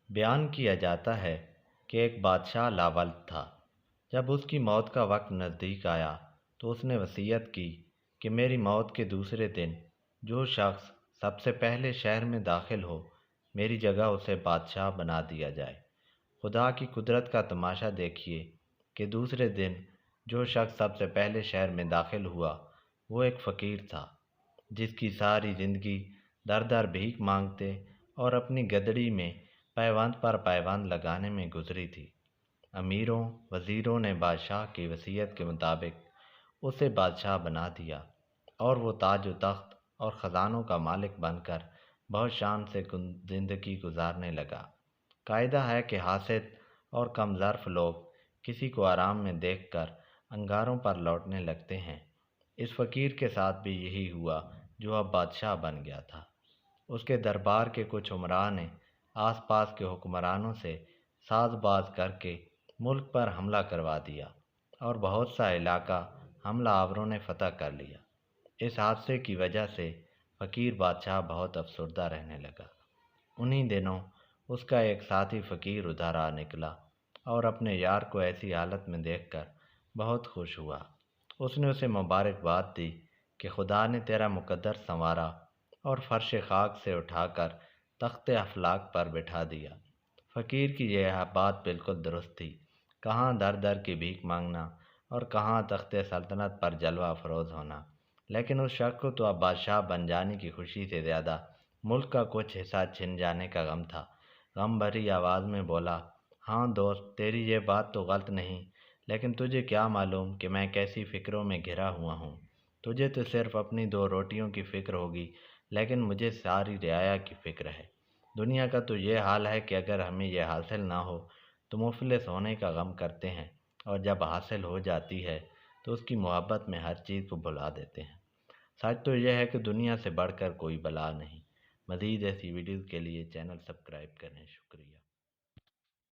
بیان کیا جاتا ہے کہ ایک بادشاہ لاولد تھا۔ جب اس کی موت کا وقت نزدیک آیا تو اس نے وصیت کی کہ میری موت کے دوسرے دن جو شخص سب سے پہلے شہر میں داخل ہو، میری جگہ اسے بادشاہ بنا دیا جائے۔ خدا کی قدرت کا تماشا دیکھیے کہ دوسرے دن جو شخص سب سے پہلے شہر میں داخل ہوا وہ ایک فقیر تھا، جس کی ساری زندگی در در بھیک مانگتے اور اپنی گدڑی میں پیوند پر پیوند لگانے میں گزری تھی۔ امیروں وزیروں نے بادشاہ کی وصیت کے مطابق اسے بادشاہ بنا دیا اور وہ تاج و تخت اور خزانوں کا مالک بن کر بہت شان سے زندگی گزارنے لگا۔ قاعدہ ہے کہ حاسد اور کم ظرف لوگ کسی کو آرام میں دیکھ کر انگاروں پر لوٹنے لگتے ہیں۔ اس فقیر کے ساتھ بھی یہی ہوا جو اب بادشاہ بن گیا تھا۔ اس کے دربار کے کچھ امراء نے آس پاس کے حکمرانوں سے ساز باز کر کے ملک پر حملہ کروا دیا اور بہت سا علاقہ حملہ آوروں نے فتح کر لیا۔ اس حادثے کی وجہ سے فقیر بادشاہ بہت افسردہ رہنے لگا۔ انہی دنوں اس کا ایک ساتھی فقیر ادھر آ نکلا اور اپنے یار کو ایسی حالت میں دیکھ کر بہت خوش ہوا۔ اس نے اسے مبارکباد دی کہ خدا نے تیرا مقدر سنوارا اور فرش خاک سے اٹھا کر تخت افلاک پر بٹھا دیا۔ فقیر کی یہ بات بالکل درست تھی۔ کہاں در در کی بھیک مانگنا اور کہاں تخت سلطنت پر جلوہ افروز ہونا، لیکن اس شخص کو تو اب بادشاہ بن جانے کی خوشی سے زیادہ ملک کا کچھ حصہ چھن جانے کا غم تھا۔ غم بھری آواز میں بولا، ہاں دوست، تیری یہ بات تو غلط نہیں، لیکن تجھے کیا معلوم کہ میں کیسی فکروں میں گھرا ہوا ہوں۔ تجھے تو صرف اپنی 2 روٹیوں کی فکر ہوگی، لیکن مجھے ساری رعایا کی فکر ہے۔ دنیا کا تو یہ حال ہے کہ اگر ہمیں یہ حاصل نہ ہو تو مفلس ہونے کا غم کرتے ہیں، اور جب حاصل ہو جاتی ہے تو اس کی محبت میں ہر چیز کو بھلا دیتے ہیں۔ سچ تو یہ ہے کہ دنیا سے بڑھ کر کوئی بلا نہیں۔ مزید ایسی ویڈیوز کے لیے چینل سبسکرائب کریں۔ شکریہ۔